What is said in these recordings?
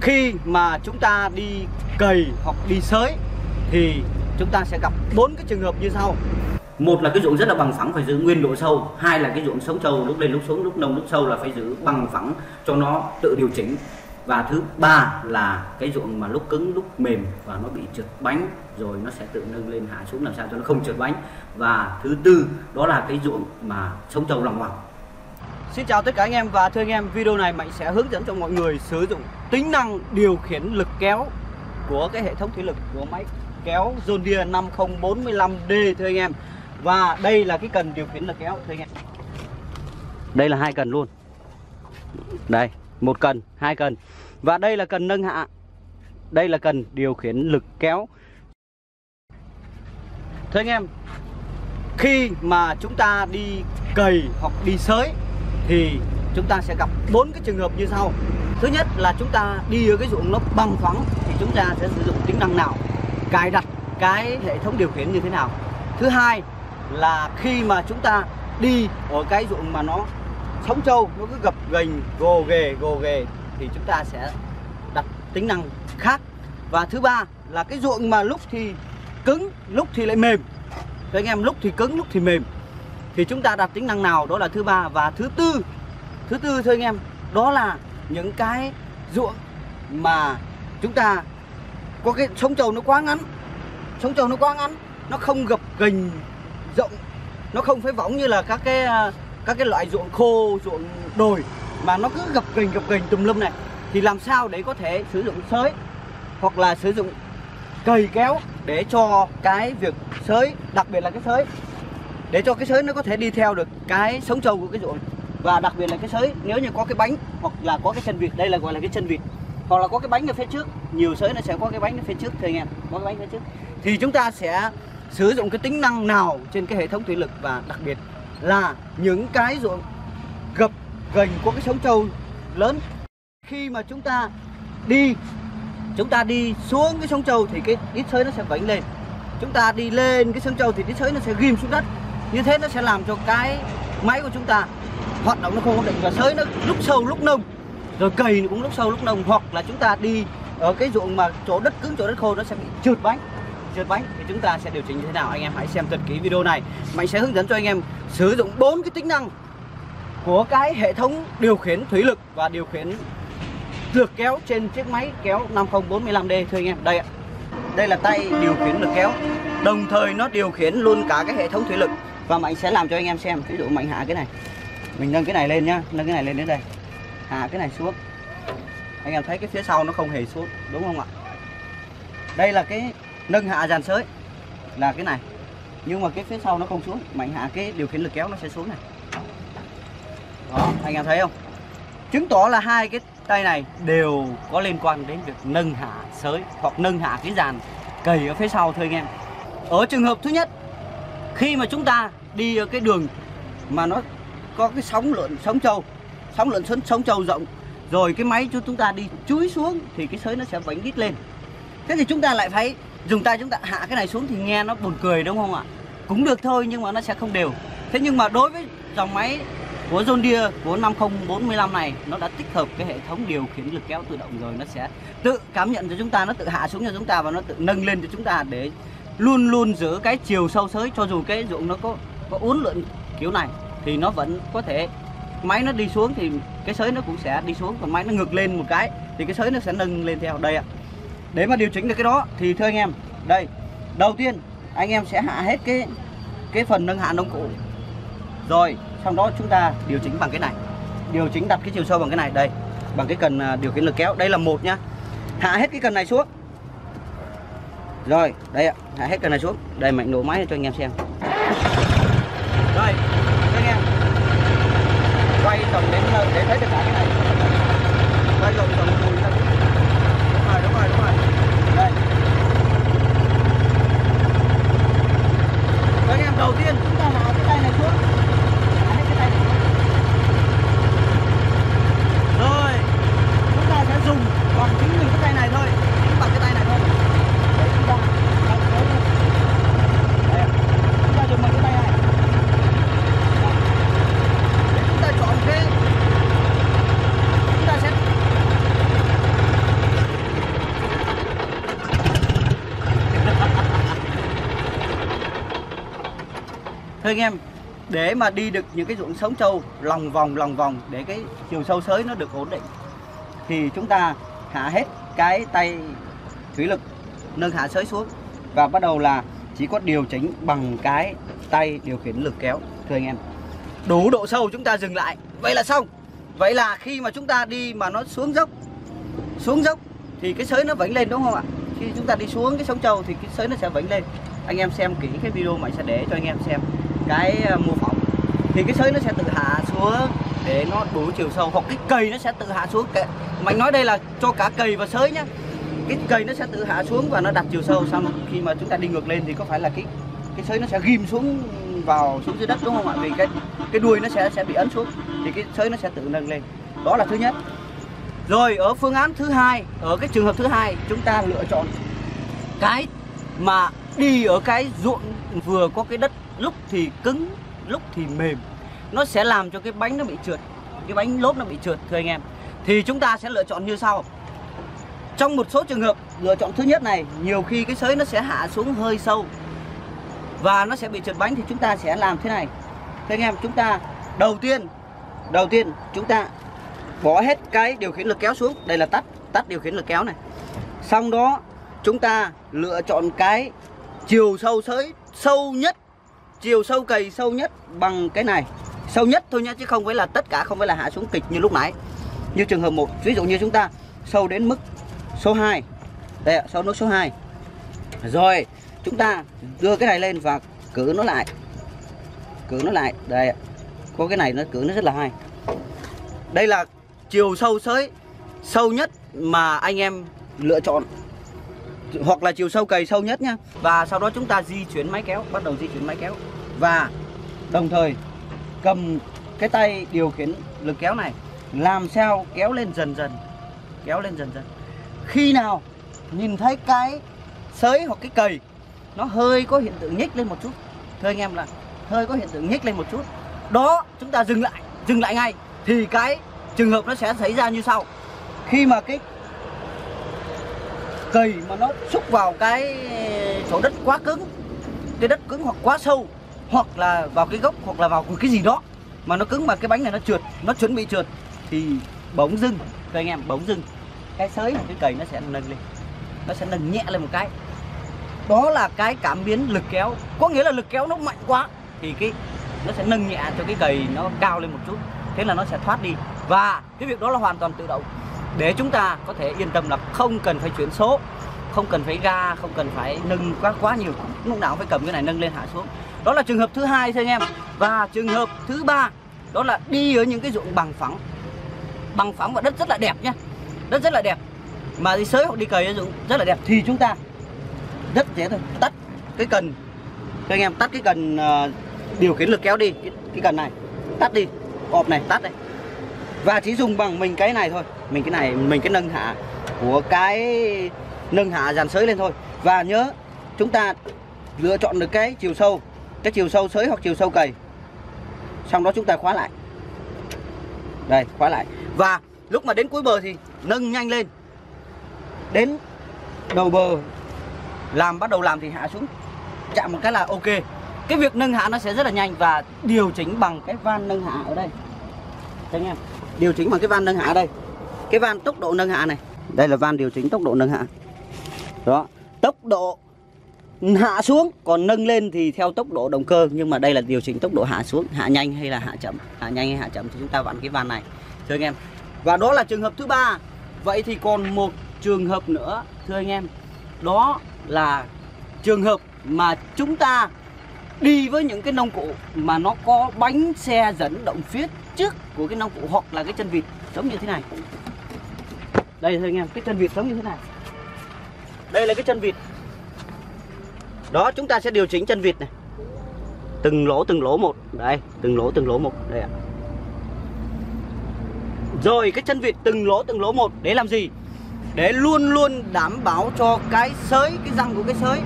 Khi mà chúng ta đi cày hoặc đi xới thì chúng ta sẽ gặp 4 cái trường hợp như sau. Một là cái ruộng rất là bằng phẳng, phải giữ nguyên độ sâu. Hai là cái ruộng sống trâu, lúc lên lúc xuống, lúc nông lúc sâu là phải giữ bằng phẳng cho nó tự điều chỉnh. Và thứ ba là cái ruộng mà lúc cứng lúc mềm và nó bị trượt bánh, rồi nó sẽ tự nâng lên hạ xuống làm sao cho nó không trượt bánh. Và thứ tư đó là cái ruộng mà sống trâu lòng hoàng. Xin chào tất cả anh em, và thưa anh em, video này Mạnh sẽ hướng dẫn cho mọi người sử dụng tính năng điều khiển lực kéo của cái hệ thống thủy lực của máy kéo John Deere 5045D thưa anh em. Và đây là cái cần điều khiển lực kéo thưa anh em. Đây là hai cần luôn. Đây, một cần, hai cần. Và đây là cần nâng hạ. Đây là cần điều khiển lực kéo. Thưa anh em, khi mà chúng ta đi cày hoặc đi xới thì chúng ta sẽ gặp 4 cái trường hợp như sau. Thứ nhất là chúng ta đi ở cái ruộng nó bằng phẳng thì chúng ta sẽ sử dụng tính năng nào, cài đặt cái hệ thống điều khiển như thế nào. Thứ hai là khi mà chúng ta đi ở cái ruộng mà nó sống trâu, nó cứ gập ghềnh gồ ghề thì chúng ta sẽ đặt tính năng khác. Và thứ ba là cái ruộng mà lúc thì cứng lúc thì lại mềm. Các anh em, lúc thì cứng lúc thì mềm thì chúng ta đặt tính năng nào, đó là thứ ba. Và thứ tư thưa anh em, đó là những cái ruộng mà chúng ta có cái sống trâu nó quá ngắn, nó không gập ghềnh rộng, nó không phải võng như là các cái loại ruộng khô, ruộng đồi mà nó cứ gập ghềnh tùm lum này, thì làm sao để có thể sử dụng xới hoặc là sử dụng cày kéo để cho cái việc xới, đặc biệt là cái xới, để cho cái xới nó có thể đi theo được cái sống trâu của cái ruộng. Và đặc biệt là cái xới nếu như có cái bánh hoặc là có cái chân vịt, đây là gọi là cái chân vịt, hoặc là có cái bánh ở phía trước, nhiều xới nó sẽ có cái bánh ở phía trước thưa anh em, có cái bánh phía trước, thì chúng ta sẽ sử dụng cái tính năng nào trên cái hệ thống thủy lực. Và đặc biệt là những cái ruộng gập ghềnh có cái sống trâu lớn, khi mà chúng ta đi xuống cái sống trâu thì cái đít xới nó sẽ vẫy lên, chúng ta đi lên cái sống trâu thì đít xới nó sẽ ghim xuống đất. Như thế nó sẽ làm cho cái máy của chúng ta hoạt động nó không ổn định, và xới nó lúc sâu lúc nông, rồi cày cũng lúc sâu lúc nông. Hoặc là chúng ta đi ở cái ruộng mà chỗ đất cứng chỗ đất khô nó sẽ bị trượt bánh thì chúng ta sẽ điều chỉnh như thế nào. Anh em hãy xem thật kỹ video này, Mạnh sẽ hướng dẫn cho anh em sử dụng 4 cái tính năng của cái hệ thống điều khiển thủy lực và điều khiển lực kéo trên chiếc máy kéo 5045D thưa anh em. Đây ạ, đây là tay điều khiển lực kéo, đồng thời nó điều khiển luôn cả cái hệ thống thủy lực. Và Mạnh sẽ làm cho anh em xem. Ví dụ Mạnh hạ cái này, mình nâng cái này lên nhá, nâng cái này lên đến đây, hạ cái này xuống, anh em thấy cái phía sau nó không hề xuống, đúng không ạ? Đây là cái nâng hạ dàn xới là cái này, nhưng mà cái phía sau nó không xuống. Mạnh hạ cái điều khiển lực kéo nó sẽ xuống này. Đó, anh em thấy không? Chứng tỏ là hai cái tay này đều có liên quan đến việc nâng hạ xới hoặc nâng hạ cái dàn cày ở phía sau thưa anh em. Ở trường hợp thứ nhất, khi mà chúng ta đi ở cái đường mà nó có cái sóng lượn sống trâu rộng, rồi cái máy cho chúng ta đi chúi xuống thì cái xới nó sẽ vẫy đít lên. Thế thì chúng ta lại phải dùng tay chúng ta hạ cái này xuống thì nghe nó buồn cười đúng không ạ? Cũng được thôi nhưng mà nó sẽ không đều. Thế nhưng mà đối với dòng máy của John Deere của 5045 này, nó đã tích hợp cái hệ thống điều khiển lực kéo tự động rồi, nó sẽ tự cảm nhận cho chúng ta, nó tự hạ xuống cho chúng ta và nó tự nâng lên cho chúng ta để luôn luôn giữ cái chiều sâu xới. Cho dù cái ruộng nó có uốn lượn kiểu này thì nó vẫn có thể, máy nó đi xuống thì cái xới nó cũng sẽ đi xuống, còn máy nó ngược lên một cái thì cái xới nó sẽ nâng lên theo. Đây ạ, để mà điều chỉnh được cái đó thì thưa anh em, đây, đầu tiên anh em sẽ hạ hết cái phần nâng hạ nông cụ, rồi sau đó chúng ta điều chỉnh bằng cái này, điều chỉnh đặt cái chiều sâu bằng cái này, đây, bằng cái cần điều khiển lực kéo. Đây là một nhá, hạ hết cái cần này xuống, rồi đây ạ, hạ hết cần này xuống. Đây, Mạnh nổ máy cho anh em xem. Rồi anh em quay tổng đến để thấy được cả cái này, quay tổng lùi ra. Đúng rồi đây. Anh em, đầu tiên chúng ta hạ cái tay này xuống, hạ hết cái tay này xuống. Rồi chúng ta sẽ dùng bằng chính mình cái tay này thôi, chính bằng cái tay này thôi. Để chúng ta chúng ta dùng bằng cái tay này. Để chúng ta chọn cái, chúng ta sẽ Thưa anh em, để mà đi được những cái ruộng sống trâu lòng vòng để cái chiều sâu sới nó được ổn định thì chúng ta hạ hết cái tay thủy lực, nâng hạ sới xuống và bắt đầu là chỉ có điều chỉnh bằng cái tay điều khiển lực kéo. Thưa anh em, đủ độ sâu chúng ta dừng lại, vậy là xong. Vậy là khi mà chúng ta đi mà nó xuống dốc thì cái sới nó vẫy lên, đúng không ạ? Khi chúng ta đi xuống cái sống trâu thì cái sới nó sẽ vẫy lên. Anh em xem kỹ cái video mà sẽ để cho anh em xem cái mô phỏng, thì cái sới nó sẽ tự hạ xuống để nó đủ chiều sâu, hoặc cái cầy nó sẽ tự hạ xuống. Mạnh nói đây là cho cả cầy và sới nhá. Cái cầy nó sẽ tự hạ xuống và nó đặt chiều sâu, xong khi mà chúng ta đi ngược lên thì có phải là cái sới nó sẽ ghim xuống dưới đất, đúng không ạ? Vì cái đuôi nó sẽ bị ấn xuống thì cái sới nó sẽ tự nâng lên. Đó là thứ nhất. Rồi ở phương án thứ hai, ở cái trường hợp thứ hai, chúng ta lựa chọn cái mà đi ở cái ruộng vừa có cái đất lúc thì cứng lúc thì mềm, nó sẽ làm cho cái bánh nó bị trượt, cái bánh lốp nó bị trượt. Thưa anh em, thì chúng ta sẽ lựa chọn như sau. Trong một số trường hợp, lựa chọn thứ nhất này, nhiều khi cái sới nó sẽ hạ xuống hơi sâu và nó sẽ bị trượt bánh, thì chúng ta sẽ làm thế này. Thưa anh em, chúng ta đầu tiên chúng ta bỏ hết cái điều khiển lực kéo xuống. Đây là tắt điều khiển lực kéo này. Xong đó chúng ta lựa chọn cái chiều sâu sới sâu nhất, chiều sâu cầy sâu nhất bằng cái này. Sâu nhất thôi nhá, chứ không phải là tất cả, không phải là hạ xuống kịch như lúc nãy. Như trường hợp 1, ví dụ như chúng ta sâu đến mức số 2. Đây ạ, sâu mức số 2. Rồi chúng ta đưa cái này lên và cử nó lại. Đây ạ, có cái này nó cử nó rất là hay. Đây là chiều sâu sới sâu nhất mà anh em lựa chọn, hoặc là chiều sâu cầy sâu nhất nhá. Và sau đó chúng ta di chuyển máy kéo, bắt đầu di chuyển máy kéo và đồng thời cầm cái tay điều khiển lực kéo này làm sao kéo lên dần dần. Khi nào nhìn thấy cái sới hoặc cái cầy nó hơi có hiện tượng nhích lên một chút, thưa anh em, là hơi có hiện tượng nhích lên một chút, đó chúng ta dừng lại ngay. Thì cái trường hợp nó sẽ xảy ra như sau. Khi mà cái cầy mà nó xúc vào cái chỗ đất quá cứng, cái đất cứng hoặc quá sâu, hoặc là vào cái gốc, hoặc là vào cái gì đó mà nó cứng, mà cái bánh này nó trượt, nó chuẩn bị trượt, thì bỗng dưng, các anh em, bỗng dưng cái sới hoặc cái cầy nó sẽ nâng lên, nó sẽ nâng nhẹ lên một cái. Đó là cái cảm biến lực kéo, có nghĩa là lực kéo nó mạnh quá thì nó sẽ nâng nhẹ cho cái cầy nó cao lên một chút, thế là nó sẽ thoát đi. Và cái việc đó là hoàn toàn tự động, để chúng ta có thể yên tâm là không cần phải chuyển số, không cần phải ga, không cần phải nâng quá nhiều, lúc nào phải cầm cái này nâng lên hạ xuống. Đó là trường hợp thứ hai thưa anh em. Và trường hợp thứ ba, đó là đi ở những cái ruộng bằng phẳng và đất rất là đẹp nhá, đất rất là đẹp, mà đi sới hoặc đi cầy ở ruộng rất là đẹp, thì chúng ta rất dễ thôi, tắt cái cần, các anh em, tắt cái cần điều khiển lực kéo đi, cái cần này tắt đi, ọp này tắt đây, và chỉ dùng bằng mình cái này thôi, mình cái nâng hạ của cái nâng hạ dàn sới lên thôi. Và nhớ chúng ta lựa chọn được cái chiều sâu sới hoặc chiều sâu cầy, xong đó chúng ta khóa lại, đây, khóa lại. Và lúc mà đến cuối bờ thì nâng nhanh lên, đến đầu bờ bắt đầu làm thì hạ xuống, chạm một cái là ok. Cái việc nâng hạ nó sẽ rất là nhanh, và điều chỉnh bằng cái van nâng hạ ở đây, anh em, điều chỉnh bằng cái van nâng hạ ở đây, cái van tốc độ nâng hạ này, đây là van điều chỉnh tốc độ nâng hạ. Đó, tốc độ hạ xuống, còn nâng lên thì theo tốc độ động cơ, nhưng mà đây là điều chỉnh tốc độ hạ xuống, hạ nhanh hay là hạ chậm, hạ nhanh hay hạ chậm thì chúng ta vặn cái van này, thưa anh em. Và đó là trường hợp thứ ba. Vậy thì còn một trường hợp nữa, thưa anh em, đó là trường hợp mà chúng ta đi với những cái nông cụ mà nó có bánh xe dẫn động phía trước của cái nông cụ, hoặc là cái chân vịt giống như thế này. Đây thưa anh em, cái chân vịt giống như thế này. Đây là cái chân vịt. Đó, chúng ta sẽ điều chỉnh chân vịt này, từng lỗ một. Đây, từng lỗ một. Đây ạ. Rồi cái chân vịt từng lỗ một để làm gì? Để luôn luôn đảm bảo cho cái sới, cái răng của cái sới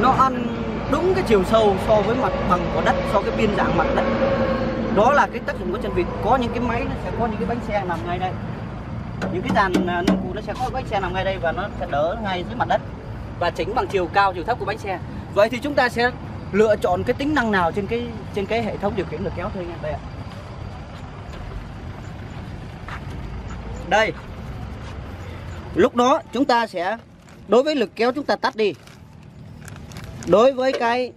nó ăn đúng cái chiều sâu so với mặt bằng của đất, so với biên dạng mặt đất. Đó là cái tác dụng của chân vịt. Có những cái máy nó sẽ có những cái bánh xe nằm ngay đây, những cái dàn nông cụ nó sẽ có bánh xe nằm ngay đây, và nó sẽ đỡ ngay dưới mặt đất và chỉnh bằng chiều cao chiều thấp của bánh xe. Vậy thì chúng ta sẽ lựa chọn cái tính năng nào trên cái hệ thống điều khiển lực kéo thôi anh em. Đây ạ. Đây. Lúc đó chúng ta sẽ, đối với lực kéo chúng ta tắt đi. Đối với cái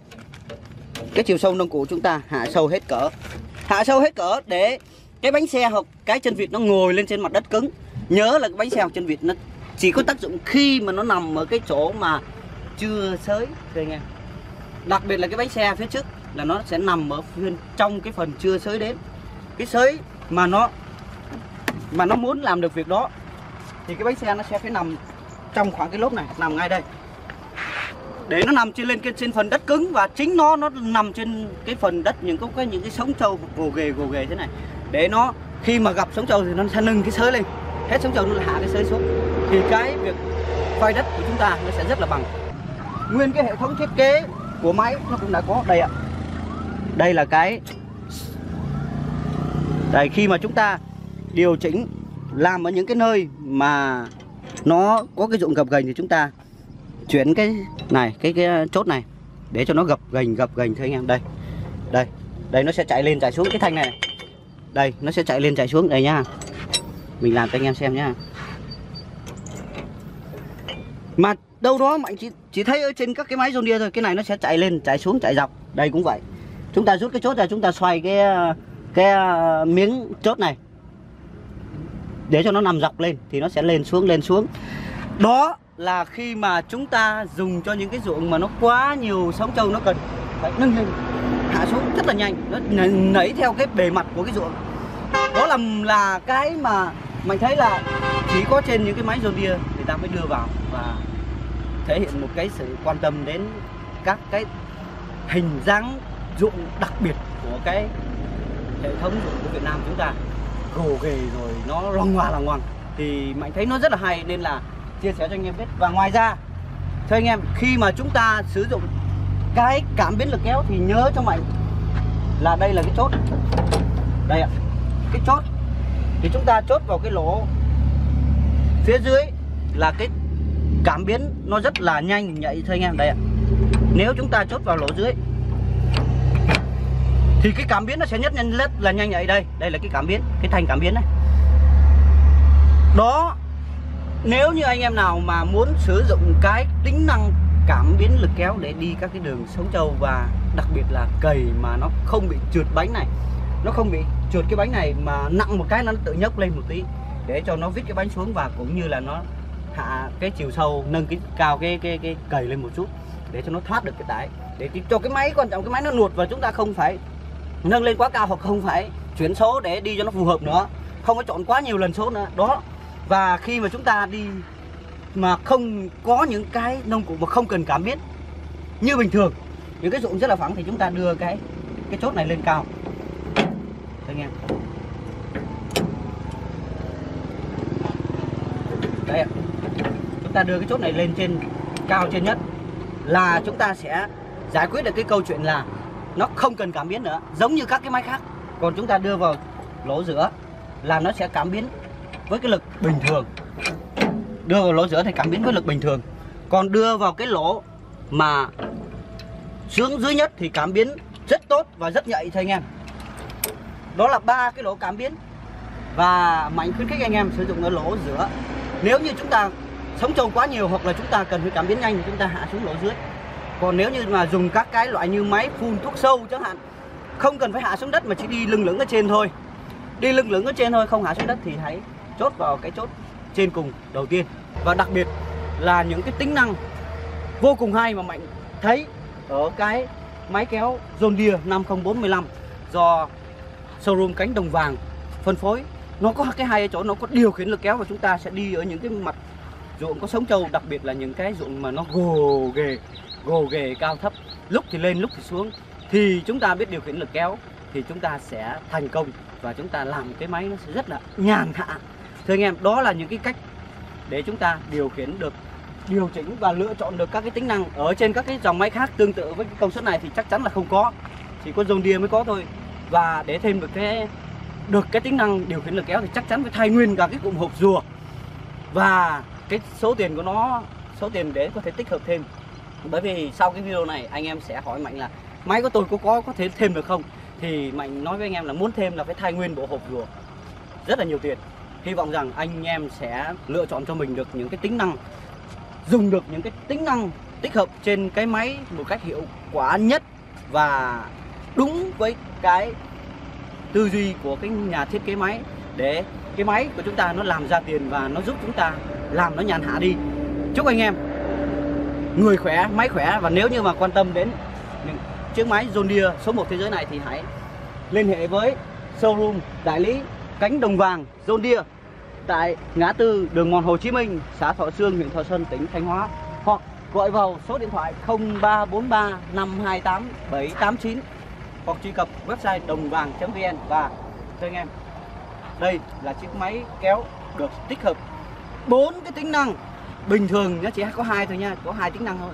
chiều sâu nông cụ chúng ta hạ sâu hết cỡ. Hạ sâu hết cỡ để cái bánh xe hoặc cái chân vịt nó ngồi lên trên mặt đất cứng. Nhớ là cái bánh xe hoặc chân vịt nó chỉ có tác dụng khi mà nó nằm ở cái chỗ mà chưa xới thôi anh em. Đặc biệt là cái bánh xe phía trước là nó sẽ nằm ở trong cái phần chưa xới đến. Cái xới mà nó muốn làm được việc đó thì cái bánh xe nó sẽ phải nằm trong khoảng cái lốp này, nằm ngay đây. Để nó nằm trên phần đất cứng và chính nó nằm trên cái phần đất những cái sống trâu gồ ghề thế này. Để nó khi mà gặp sống trâu thì nó sẽ nâng cái xới lên. Hết sống trâu nó hạ cái xới xuống. Thì cái việc phai đất của chúng ta nó sẽ rất là bằng. Nguyên cái hệ thống thiết kế của máy nó cũng đã có đây ạ. Đây là đây, khi mà chúng ta điều chỉnh làm ở những cái nơi mà nó có cái dụng gập ghềnh thì chúng ta chuyển cái này, cái chốt này để cho nó gập ghềnh thôi anh em. Đây nó sẽ chạy lên chạy xuống cái thanh này. Đây nó sẽ chạy lên chạy xuống đây nhá. Mình làm cho anh em xem nhá. Mà đâu đó mà anh chỉ thấy ở trên các cái máy John Deere thôi, cái này nó sẽ chạy lên chạy xuống chạy dọc. Đây cũng vậy. Chúng ta rút cái chốt ra, chúng ta xoay cái miếng chốt này để cho nó nằm dọc lên thì nó sẽ lên xuống. Đó là khi mà chúng ta dùng cho những cái ruộng mà nó quá nhiều sống trâu, nó cần phải nâng lên hạ xuống rất là nhanh, nó nảy theo cái bề mặt của cái ruộng. Đó là cái mà mình thấy là chỉ có trên những cái máy John Deere người ta mới đưa vào và thể hiện một cái sự quan tâm đến các cái hình dáng ruộng đặc biệt của cái hệ thống ruộng của Việt Nam chúng ta, gồ ghề rồi nó loằng ngoằng thì mình thấy nó rất là hay nên là chia sẻ cho anh em biết. Và ngoài ra thưa anh em, khi mà chúng ta sử dụng cái cảm biến lực kéo thì nhớ cho mình là đây là cái chốt. Đây ạ. Cái chốt thì chúng ta chốt vào cái lỗ phía dưới là cái cảm biến nó rất là nhanh nhạy thưa anh em. Đây ạ. Nếu chúng ta chốt vào lỗ dưới thì cái cảm biến nó sẽ rất là nhanh nhạy. Đây là cái cảm biến, cái thanh cảm biến này. Đó, nếu như anh em nào mà muốn sử dụng cái tính năng cảm biến lực kéo để đi các cái đường sống trâu và đặc biệt là cày mà nó không bị trượt bánh này, nó không bị trượt cái bánh này mà nặng một cái nó tự nhấc lên một tí để cho nó vít cái bánh xuống, và cũng như là nó hạ cái chiều sâu, nâng cái cao cái cày lên một chút để cho nó thoát được cái tải, để cho cái máy, quan trọng cái máy nó nuột và chúng ta không phải nâng lên quá cao hoặc không phải chuyển số để đi cho nó phù hợp nữa, không có chọn quá nhiều lần số nữa đó. Và khi mà chúng ta đi mà không có những cái nông cụ mà không cần cảm biến như bình thường, những cái ruộng rất là phẳng thì chúng ta đưa cái chốt này lên cao anh em. Đây, chúng ta đưa cái chốt này lên trên cao trên nhất là chúng ta sẽ giải quyết được cái câu chuyện là nó không cần cảm biến nữa, giống như các cái máy khác. Còn chúng ta đưa vào lỗ giữa là nó sẽ cảm biến với cái lực bình thường, đưa vào lỗ giữa thì cảm biến với lực bình thường, còn đưa vào cái lỗ mà xuống dưới nhất thì cảm biến rất tốt và rất nhạy thôi anh em. Đó là 3 cái lỗ cảm biến, và mạnh khuyến khích anh em sử dụng ở lỗ giữa. Nếu như chúng ta sống trâu quá nhiều hoặc là chúng ta cần phải cảm biến nhanh thì chúng ta hạ xuống lỗ dưới. Còn nếu như mà dùng các cái loại như máy phun thuốc sâu chẳng hạn, không cần phải hạ xuống đất mà chỉ đi lưng lửng ở trên thôi, đi lưng lửng ở trên thôi, không hạ xuống đất thì hãy chốt vào cái chốt trên cùng đầu tiên. Và đặc biệt là những cái tính năng vô cùng hay mà Mạnh thấy ở cái máy kéo John Deere 50415 do showroom Cánh Đồng Vàng phân phối. Nó có cái hay ở chỗ nó có điều khiển lực kéo và chúng ta sẽ đi ở những cái mặt ruộng có sống trâu, đặc biệt là những cái ruộng mà nó gồ ghề cao thấp, lúc thì lên lúc thì xuống, thì chúng ta biết điều khiển lực kéo thì chúng ta sẽ thành công và chúng ta làm cái máy nó sẽ rất là nhàn hạ. Thưa anh em, đó là những cái cách để chúng ta điều khiển được, điều chỉnh và lựa chọn được các cái tính năng ở trên các cái dòng máy khác tương tự với cái công suất này thì chắc chắn là không có, chỉ có John Deere mới có thôi. Và để thêm được cái tính năng điều khiển lực kéo thì chắc chắn phải thay nguyên cả cái cụm hộp rùa, và cái số tiền của nó, số tiền để có thể tích hợp thêm Bởi vì sau cái video này anh em sẽ hỏi Mạnh là máy của tôi có thể thêm được không, thì Mạnh nói với anh em là muốn thêm là phải thay nguyên bộ hộp rùa, rất là nhiều tiền. Hy vọng rằng anh em sẽ lựa chọn cho mình được những cái tính năng, dùng được những cái tính năng tích hợp trên cái máy một cách hiệu quả nhất và đúng với cái tư duy của cái nhà thiết kế máy, để cái máy của chúng ta nó làm ra tiền và nó giúp chúng ta làm nó nhàn hạ đi. Chúc anh em người khỏe, máy khỏe, và nếu như mà quan tâm đến những chiếc máy John Deere số 1 thế giới này thì hãy liên hệ với showroom đại lý cánh đồng vàng John Deere tại ngã tư đường mòn Hồ Chí Minh, xã Thọ Sương, huyện Thọ Xuân, tỉnh Thanh Hóa, hoặc gọi vào số điện thoại 0343 528 789 hoặc truy cập website đồng-vàng.vn. Và thưa anh em, đây là chiếc máy kéo được tích hợp 4 cái tính năng. Bình thường nó chỉ có 2 thôi nha, có 2 tính năng thôi.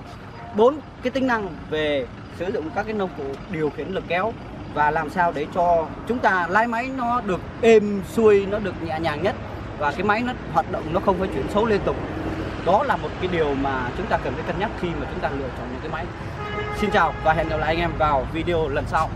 4 cái tính năng về sử dụng các cái nông cụ điều khiển lực kéo và làm sao để cho chúng ta lái máy nó được êm xuôi, nó được nhẹ nhàng nhất, và cái máy nó hoạt động nó không phải chuyển số liên tục. Đó là một cái điều mà chúng ta cần phải cân nhắc khi mà chúng ta lựa chọn những cái máy. Xin chào và hẹn gặp lại anh em vào video lần sau.